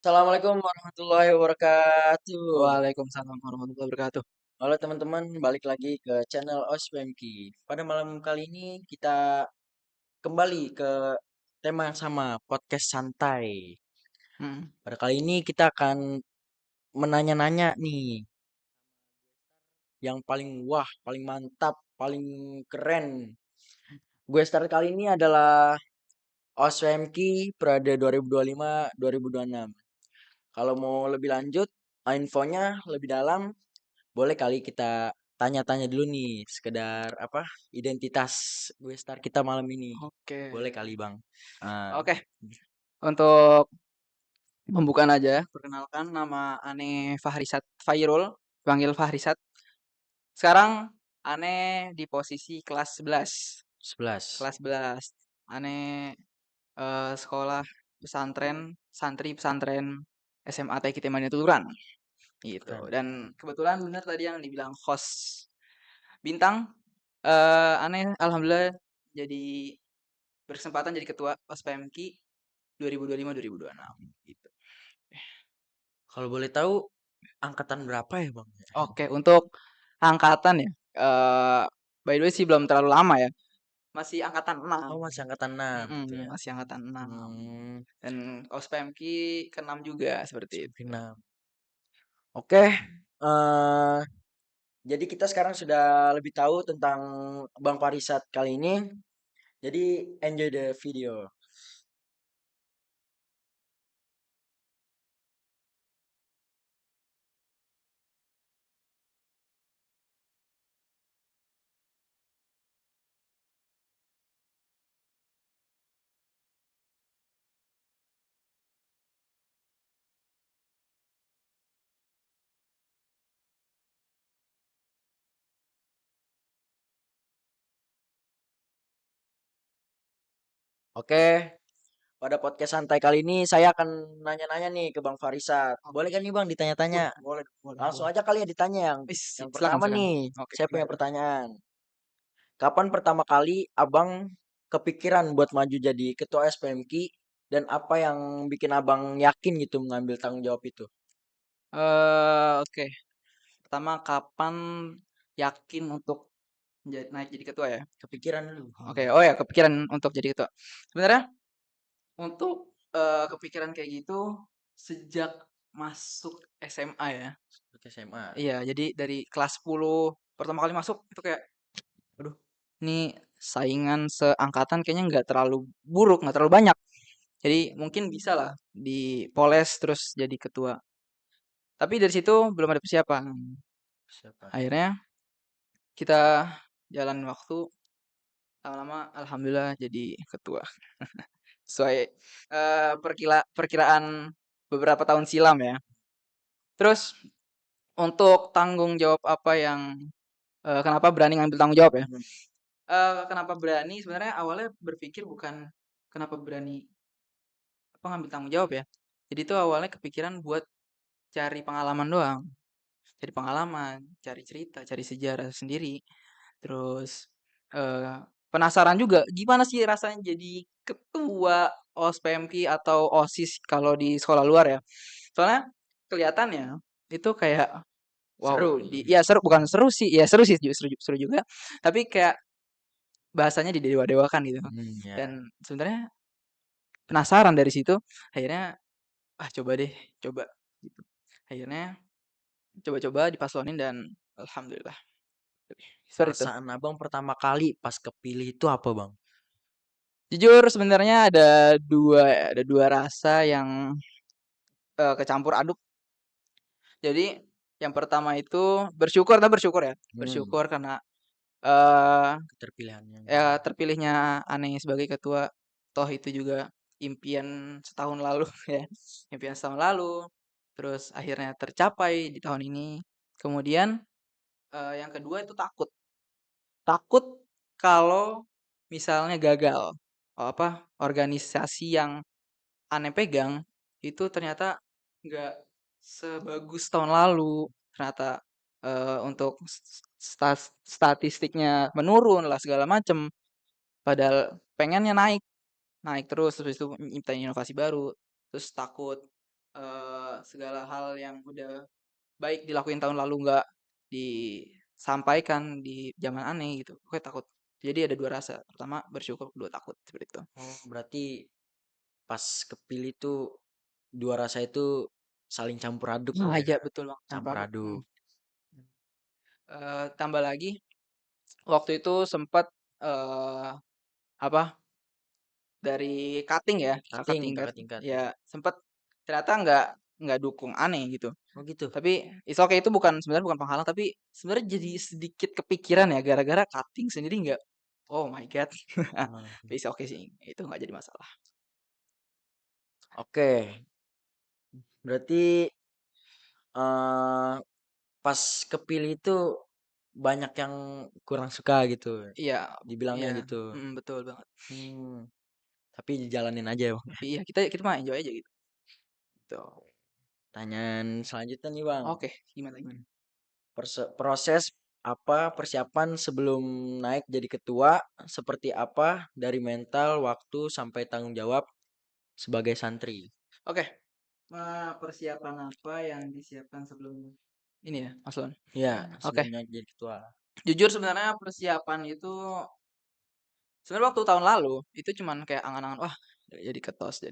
Assalamualaikum warahmatullahi wabarakatuh. Waalaikumsalam warahmatullahi wabarakatuh. Halo teman-teman, balik lagi ke channel Oswemki. Pada malam kali ini kita kembali ke tema yang sama, podcast santai. Mhm. Pada kali ini kita akan menanya-nanya nih, yang paling wah, paling mantap, paling keren. Gue start kali ini adalah Oswemki periode 2025-2026. Kalau mau lebih lanjut, infonya lebih dalam, boleh kali kita tanya-tanya dulu nih, sekedar apa, identitas gue star kita malam ini. Oke. Boleh kali Bang. Ah, Oke, untuk pembukaan aja, perkenalkan nama Ane Fahrisat Fairul, panggil Fahrisat. Sekarang Ane di posisi kelas 11. 11. Kelas 11. Ane sekolah pesantren, santri pesantren SMA TKI Temania Tuluran gitu. Keren. Dan kebetulan benar tadi yang dibilang host bintang, Ane alhamdulillah jadi berkesempatan jadi ketua OSPMKI 2025-2026 gitu. Kalau boleh tahu angkatan berapa ya Bang? Oke, untuk angkatan ya, by the way sih belum terlalu lama ya, masih angkatan Oh 6. masih angkatan 6 gitu ya. Masih angkatan 6 Hmm, dan OSPMKI ke-6 juga seperti sampai itu. 6. Oke, eh jadi kita sekarang sudah lebih tahu tentang Bang Parisat kali ini. Jadi enjoy the video. Oke, pada podcast santai kali ini saya akan nanya-nanya nih ke Bang Farisat. Boleh Oke. kan nih Bang ditanya-tanya? Boleh boleh Langsung boleh. aja kali ya ditanya Wis, yang silakan pertama silakan. nih. Oke, Saya punya gimana? pertanyaan. Kapan pertama kali Abang kepikiran buat maju jadi ketua SPMKI dan apa yang bikin Abang yakin gitu mengambil tanggung jawab itu? Oke. Pertama kapan yakin untuk naik jadi ketua ya? Kepikiran dulu. Oke, oh ya kepikiran untuk jadi ketua. Sebenarnya untuk, kepikiran kayak gitu sejak masuk SMA ya. Ke SMA. Iya, jadi dari kelas 10 pertama kali masuk itu kayak, "Aduh, ini saingan seangkatan kayaknya nggak terlalu buruk, nggak terlalu banyak. Jadi mungkin bisa lah dipoles terus jadi ketua." Tapi dari situ belum ada persiapan. Siapa? Akhirnya kita jalan waktu, lama-lama alhamdulillah jadi ketua. Sesuai, perkiraan beberapa tahun silam ya. Terus untuk tanggung jawab apa yang kenapa berani ngambil tanggung jawab ya? Hmm. Kenapa berani, sebenarnya awalnya berpikir bukan kenapa berani apa, ngambil tanggung jawab ya. Jadi itu awalnya kepikiran buat cari pengalaman doang. Cari pengalaman, cari cerita, cari sejarah sendiri. Terus, penasaran juga gimana sih rasanya jadi ketua OSPMKI atau OSIS kalau di sekolah luar ya. Soalnya kelihatannya itu kayak wow, Seru nih. ya seru bukan seru sih, ya seru sih seru seru juga, tapi kayak bahasanya didewa-dewakan gitu. Hmm, ya. Dan sebenarnya penasaran dari situ, akhirnya, "Ah, coba deh, coba," gitu. Akhirnya coba-coba dipaslonin dan alhamdulillah, seperti itu. Perasaan Abang pertama kali pas kepilih itu apa Bang? Jujur sebenarnya ada 2 ya, ada 2 rasa yang, kecampur aduk. Jadi yang pertama itu bersyukur tapi bersyukur ya, Hmm, bersyukur karena, eee, keterpilihannya. ya terpilihnya Ane sebagai ketua, toh itu juga impian setahun lalu ya, impian setahun lalu, terus akhirnya tercapai di tahun ini. Kemudian, yang kedua itu takut, takut kalau misalnya gagal, apa, organisasi yang Ane pegang itu ternyata nggak sebagus tahun lalu, ternyata, untuk statistiknya menurun lah segala macem, padahal pengennya naik, naik terus, habis itu nyiptain inovasi baru, terus takut, segala hal yang udah baik dilakuin tahun lalu nggak disampaikan di zaman aneh gitu. Gue takut. Jadi ada dua rasa. Pertama bersyukur, kedua takut seperti itu. Oh, berarti pas kepilih tuh dua rasa itu saling campur aduk Nah, ya. iya betul bang. Campur Campur aduk. aduk. Tambah lagi waktu itu sempat apa dari cutting ya, kakak Cutting, tingkat kakak tingkat ya. ya sempat ternyata nggak dukung aneh gitu. Oh gitu. Tapi it's okay itu bukan sebenarnya bukan penghalang tapi sebenarnya jadi sedikit kepikiran ya gara-gara cutting sendiri nggak oh my god. Hmm. Tapi it's okay sih itu nggak jadi masalah. Oke, berarti eh pas kepilih itu banyak yang kurang suka gitu. Iya, Dibilangnya iya, gitu. betul banget. Hmm, tapi dijalanin aja ya, Bang. Tapi iya kita kita mah enjoy aja gitu. Tuh. Pertanyaan selanjutnya nih, Bang. Oke, gimana gimana? Proses apa persiapan sebelum naik jadi ketua seperti apa dari mental, waktu sampai tanggung jawab sebagai santri? Oke, persiapan apa yang disiapkan sebelum ini ya, Mas Lon? Ya, Oke, sebelum naik jadi ketua. jujur sebenarnya persiapan itu sebenarnya waktu tahun lalu itu cuman kayak angan-angan wah jadi ketos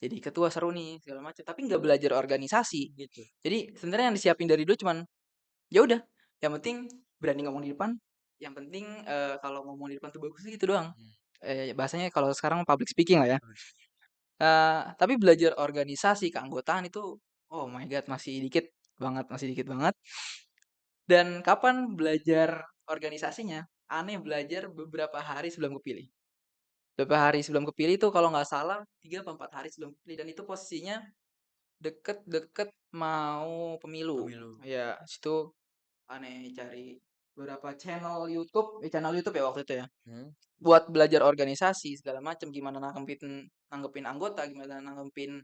jadi ketua seru nih segala macam tapi nggak belajar organisasi Gitu. jadi sebenarnya yang disiapin dari dulu cuman ya udah yang penting berani ngomong di depan yang penting kalau ngomong di depan tuh bagus gitu doang Hmm. bahasanya kalau sekarang public speaking lah ya tapi belajar organisasi keanggotaan itu oh my god masih dikit banget dan kapan belajar organisasinya aneh belajar beberapa hari sebelum kepilih. Beberapa hari sebelum kepilih tuh kalau nggak salah 3 apa 4 hari sebelum kepilih dan itu posisinya deket-deket mau pemilu. Pemilu. Ya, situ aneh cari beberapa channel YouTube ya waktu itu ya. Hmm. Buat belajar organisasi segala macam, gimana nanggepin nanggepin anggota, gimana nanggepin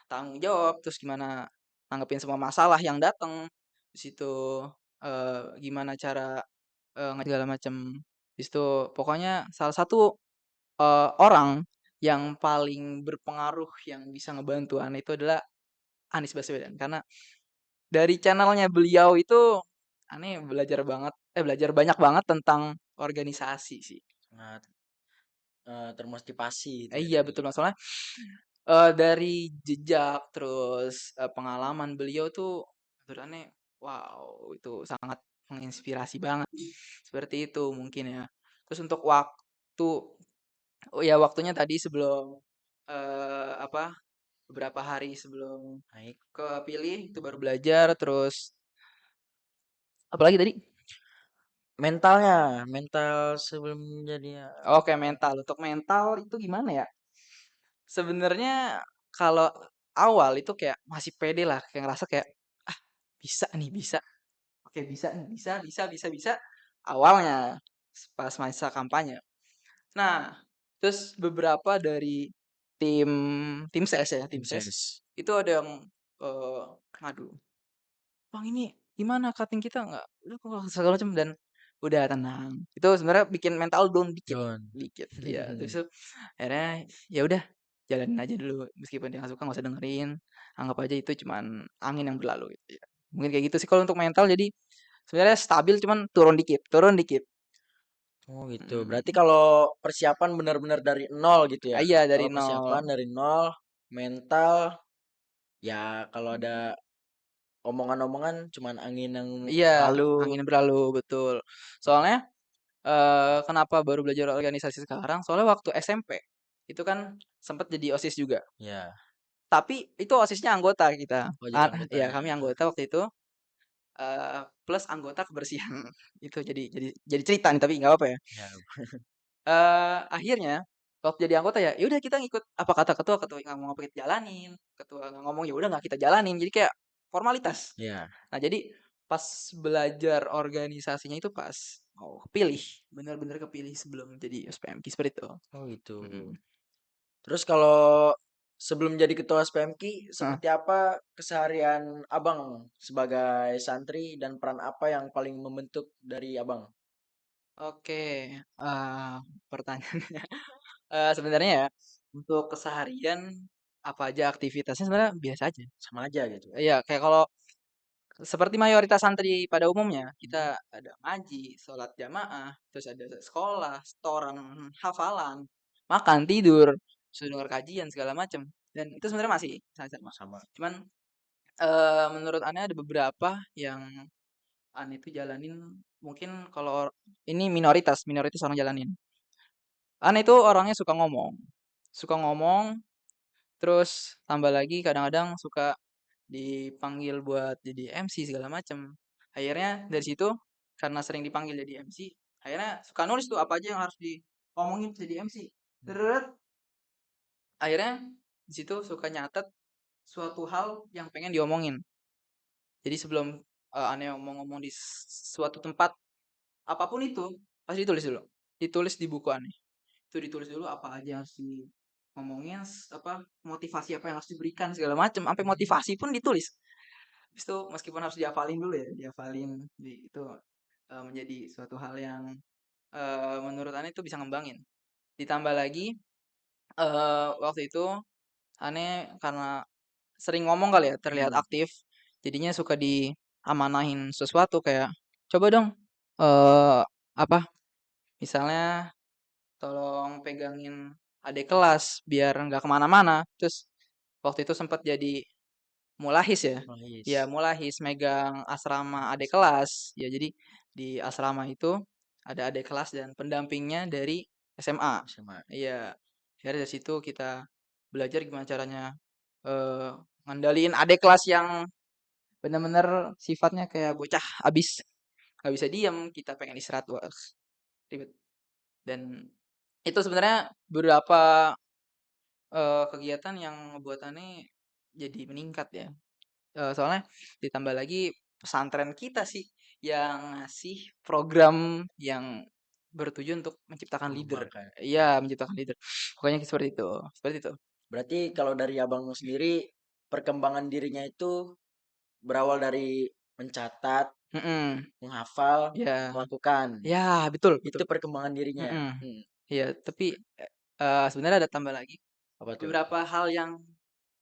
tanggung jawab, terus gimana nanggepin semua masalah yang datang. Di situ gimana cara segala macam. Di situ pokoknya salah satu orang yang paling berpengaruh yang bisa ngebantu Ane itu adalah Anies Baswedan. Karena dari channelnya beliau itu Ane belajar banyak banget tentang organisasi sih. Sangat termotivasi itu ya Iya dari betul masalahnya dari jejak terus pengalaman beliau tuh menurut Ane wow itu sangat menginspirasi banget. Seperti itu mungkin ya. Terus untuk waktu oh ya waktunya tadi sebelum apa beberapa hari sebelum naik. kepilih itu baru Hmm. belajar terus apalagi tadi Mentalnya, mental sebelum jadi oke mental untuk mental itu gimana ya sebenarnya kalau awal itu kayak masih pede lah kayak ngerasa kayak ah bisa nih bisa oke bisa nih bisa awalnya pas masa kampanye nah terus beberapa dari tim tim ses ya tim tim ses ses. itu ada yang eh ngadu Bang ini gimana cutting kita nggak udah kok segala macam dan udah tenang. Itu sebenarnya bikin mental down dikit, Don. dikit. Iya, terus itu akhirnya ya udah jalanin aja dulu meskipun dia nggak suka nggak usah dengerin. Anggap aja itu cuman angin yang berlalu gitu ya. Mungkin kayak gitu sih kalau untuk mental jadi sebenarnya stabil cuman turun dikit, turun dikit. Oh gitu. Berarti Hmm. kalau persiapan benar-benar dari nol gitu ya. Iya dari Kalau nol. persiapan dari nol, mental ya kalau ada omongan-omongan cuman angin yang Iya, lalu. angin berlalu betul. Soalnya kenapa baru belajar organisasi sekarang? Soalnya waktu SMP itu kan sempat jadi OSIS juga. Ya, Tapi itu OSISnya anggota kita. oh jadi anggota Ya ya. kami anggota waktu itu plus anggota kebersihan. Itu jadi cerita nih tapi nggak apa ya. Ya, Akhirnya waktu jadi anggota ya, ya udah kita ngikut apa kata ketua, ketua nggak ngomong apa kita jalanin, ketua nggak ngomong ya udah nggak kita jalanin. Jadi kayak formalitas. ya. Nah jadi pas belajar organisasinya itu pas mau kepilih, benar-benar kepilih sebelum jadi SPMK seperti itu. Oh gitu. Mm. Terus kalau sebelum jadi ketua SPMK, Nah, seperti apa keseharian Abang sebagai santri dan peran apa yang paling membentuk dari Abang? oke, pertanyaannya sebenarnya ya untuk keseharian apa aja aktivitasnya sebenarnya biasa aja. Sama aja gitu. Iya, kayak kalau seperti mayoritas santri pada umumnya, Hmm. kita ada ngaji, sholat jamaah, terus ada sekolah, setoran, hafalan, makan, tidur, terus dengar kajian segala macam. Dan itu sebenarnya masih sama. Sama. Cuman menurut Anda ada beberapa yang Anda itu jalanin mungkin kalau ini minoritas orang jalanin. Anda itu orangnya suka ngomong, terus tambah lagi kadang-kadang suka dipanggil buat jadi MC segala macem. Akhirnya dari situ karena sering dipanggil jadi MC, akhirnya suka nulis tuh apa aja yang harus diomongin jadi MC. Terus akhirnya di situ suka nyatet suatu hal yang pengen diomongin. Jadi sebelum aneh mau ngomong di suatu tempat apapun itu pasti ditulis dulu. Ditulis di buku aneh. Itu ditulis dulu apa aja yang harus ngomongin apa motivasi apa yang harus diberikan segala macam sampai motivasi pun ditulis. Habis itu meskipun harus dihafalin dulu ya, dihafalin itu menjadi suatu hal yang menurut Ane itu bisa ngembangin. Ditambah lagi waktu itu Ane karena sering ngomong kali ya, terlihat Hmm. aktif, jadinya suka diamanahin sesuatu kayak coba dong eh apa misalnya tolong pegangin adik kelas biar nggak kemana-mana. Terus waktu itu sempat jadi mulahis ya. Ya, Nice. mulahis megang asrama adik kelas. Ya, jadi di asrama itu ada adik kelas dan pendampingnya dari SMA. SMA. Iya. Dari situ kita belajar gimana caranya eh ngandalin adik kelas yang benar-benar sifatnya kayak bocah abis nggak bisa diam, kita pengen istirahat, wah, ribet. Dan itu sebenarnya beberapa kegiatan yang ngebuat aneh jadi meningkat ya. Soalnya ditambah lagi pesantren kita sih yang ngasih program yang bertujuan untuk menciptakan leader. Mengembangkan. Iya, menciptakan leader. Pokoknya seperti itu. Seperti itu. Berarti kalau dari abang sendiri perkembangan dirinya itu berawal dari mencatat, Mm-mm. menghafal, Ya, melakukan. ya betul, betul. Itu perkembangan dirinya. Mm-mm. Hmm. Iya, tapi sebenarnya ada tambah lagi Apa tuh? beberapa hal yang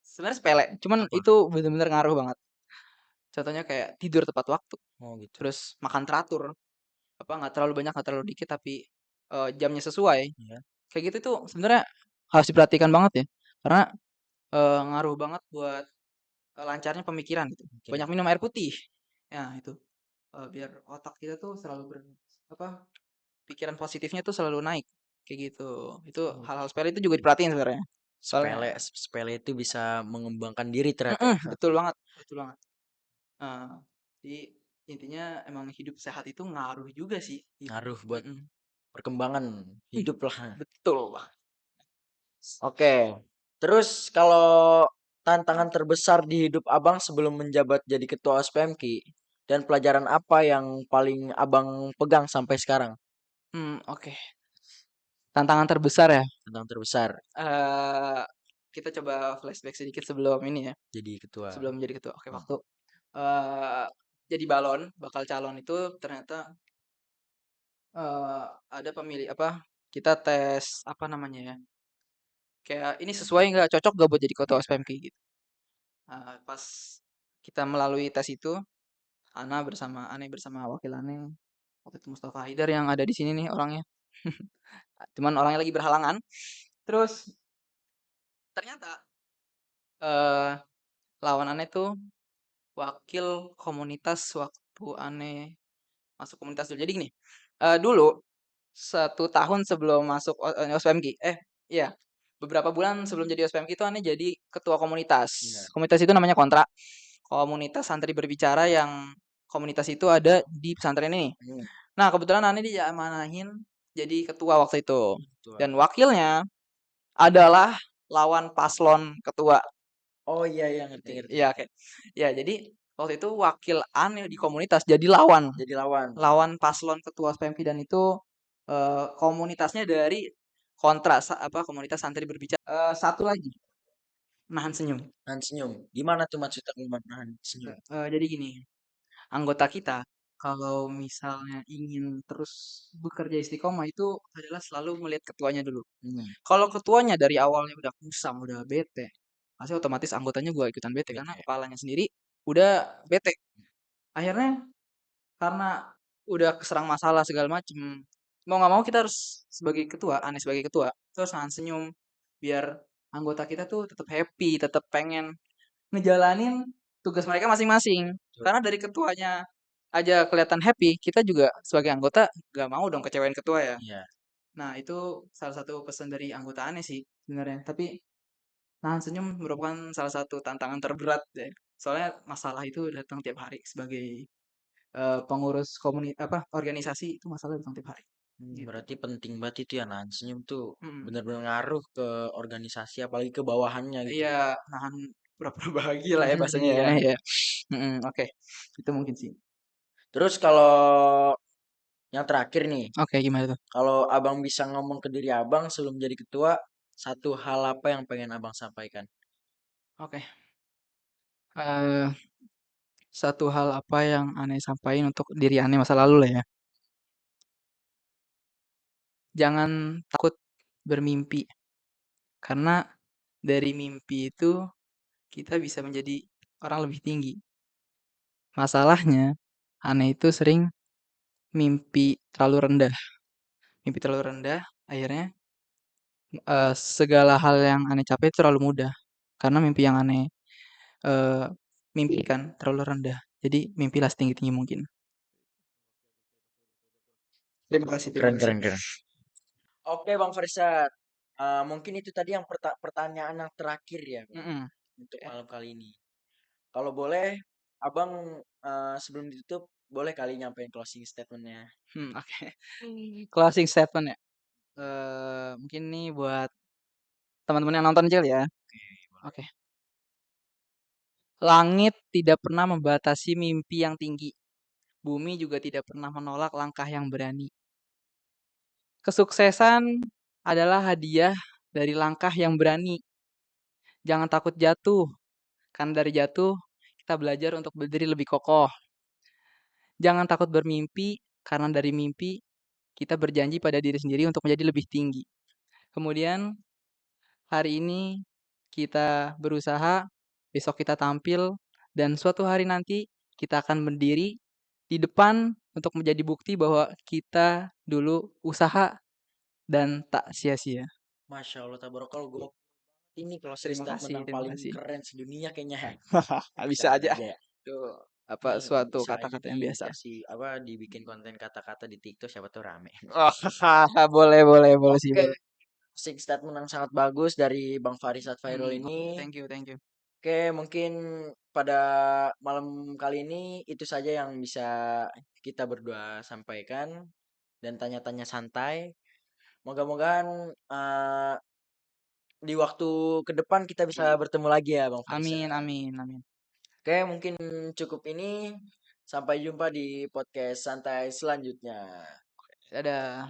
sebenarnya sepele, cuman Apa? itu benar-benar ngaruh banget. Contohnya kayak tidur tepat waktu, Oh gitu. terus makan teratur, apa nggak terlalu banyak, nggak terlalu dikit, tapi jamnya sesuai. Iya. Kayak gitu tuh sebenarnya harus diperhatikan banget ya, karena ngaruh banget buat lancarnya pemikiran gitu. Pikiran. Banyak minum air putih, ya itu biar otak kita tuh selalu apa pikiran positifnya tuh selalu naik, kayak gitu. Itu Oh, hal-hal sepele itu juga diperhatiin sebenarnya. Soalnya, sepele sepele itu bisa mengembangkan diri ternyata ya. betul banget, betul banget. Eee, jadi intinya emang hidup sehat itu ngaruh juga sih gitu. Ngaruh buat Mhm. perkembangan Ih, hidup lah. betul banget. Oke. Terus kalau tantangan terbesar di hidup abang sebelum menjabat jadi ketua OSPMK dan pelajaran apa yang paling abang pegang sampai sekarang? Oke. Tantangan terbesar ya, Tantangan terbesar eee, kita coba flashback sedikit sebelum ini ya, jadi ketua. sebelum menjadi ketua. Oke, Hmm. waktu, eee, jadi bakal calon itu ternyata, eee, ada pemilih apa, kita tes apa namanya ya, kayak ini sesuai nggak, cocok nggak buat jadi ketua OSPMK gitu. Pas kita melalui tes itu, Ane bersama wakil Ane, waktu itu Mustafa Haidar yang ada di sini nih orangnya, cuman orangnya lagi berhalangan. Terus ternyata, eee, lawan Ane tuh wakil komunitas waktu aneh masuk komunitas dulu. Jadi gini, dulu 1 tahun sebelum masuk OSPMK, iya, beberapa bulan sebelum jadi OSPMK itu aneh jadi ketua komunitas. Iya. Komunitas itu namanya Kontra, komunitas santri berbicara yang komunitas itu ada di pesantren ini. Hmm. Nah, kebetulan aneh diamanahin jadi ketua waktu itu. Ketua. Dan wakilnya adalah lawan paslon ketua. Oh iya iya ngerti ngerti. Iya, oke. Ya, jadi waktu itu wakil aneh di komunitas jadi lawan. Jadi lawan. Lawan paslon ketua PMK dan itu komunitasnya dari apa komunitas santri berbicara. Satu lagi, nahan senyum. Nahan senyum. Gimana tuh maksudnya nahan senyum? Jadi gini, anggota kita kalau misalnya ingin terus bekerja istiqomah itu adalah selalu melihat ketuanya dulu. Hmm. Kalau ketuanya dari awalnya udah kusam, udah bete, pasti otomatis anggotanya gua ikutan bete karena Bete. kepalanya sendiri udah bete. Akhirnya karena udah keserang masalah segala macem, mau nggak mau kita harus sebagai ketua, aneh sebagai ketua, kita harus nahan senyum biar anggota kita tuh tetap happy, tetap pengen ngejalanin tugas mereka masing-masing. Betul. Karena dari ketuanya aja kelihatan happy, kita juga sebagai anggota gak mau dong kecewain ketua ya. Iya. Nah, itu salah satu pesan dari anggota aneh sih sebenarnya. Tapi nahan senyum merupakan salah satu tantangan terberat deh. Soalnya masalah itu datang tiap hari sebagai pengurus organisasi itu masalah datang tiap hari. Gitu. Berarti penting banget itu ya nahan senyum tuh Mm. benar-benar ngaruh ke organisasi apalagi ke bawahannya gitu. Iya, nahan pura-pura bahagia lah ya bahasanya ya. Iya. Ya. Oke, itu mungkin sih. Terus kalau yang terakhir nih, Oke, gimana tuh? kalau abang bisa ngomong ke diri abang sebelum jadi ketua, satu hal apa yang pengen abang sampaikan? Oke. eh Satu hal apa yang aneh sampaikan untuk diri aneh masa lalu lah ya. Jangan takut bermimpi. Karena dari mimpi itu kita bisa menjadi orang lebih tinggi. Masalahnya, aneh itu sering mimpi terlalu rendah. Mimpi terlalu rendah, akhirnya segala hal yang aneh capai itu terlalu mudah. Karena mimpi yang aneh eh, mimpikan terlalu rendah. Jadi mimpilah setinggi-tinggi mungkin. Terima kasih, terima Keren, kasih. keren, keren. Oke, Bang Farisad. Mungkin itu tadi yang pertanyaan yang terakhir ya, Bang, Mm-mm. untuk Ya. malam kali ini. Kalau boleh, Abang sebelum ditutup, boleh kali nyampein closing statementnya. Oke. Closing statement ya. Mungkin nih buat teman-teman yang nonton Cil ya. Oke, boleh. Oke. Langit tidak pernah membatasi mimpi yang tinggi. Bumi juga tidak pernah menolak langkah yang berani. Kesuksesan adalah hadiah dari langkah yang berani. Jangan takut jatuh, karena dari jatuh kita belajar untuk berdiri lebih kokoh. Jangan takut bermimpi, karena dari mimpi kita berjanji pada diri sendiri untuk menjadi lebih tinggi. Kemudian hari ini kita berusaha, besok kita tampil, dan suatu hari nanti kita akan berdiri di depan untuk menjadi bukti bahwa kita dulu usaha dan tak sia-sia. Masya Allah, tabarakallah. Gue ini closing Terima statement kasih, yang terima paling kasih. keren sedunia kayaknya. Bisa Bisa aja. aja ya. Itu Ini suatu bisa aja kata-kata yang biasa. dikasih apa dibikin konten kata-kata di TikTok siapa tuh rame. Oh, boleh, boleh, boleh sih, Oke, boleh. closing statement yang sangat bagus dari Bang Farisad Fairul Oke, ini. thank you, thank you. Oke, mungkin pada malam kali ini itu saja yang bisa kita berdua sampaikan dan tanya-tanya santai. Moga-mogaan di waktu ke depan kita bisa bertemu lagi ya, Bang Amin, Farisad. amin, amin. Oke, mungkin cukup ini. Sampai jumpa di podcast santai selanjutnya. Dadah.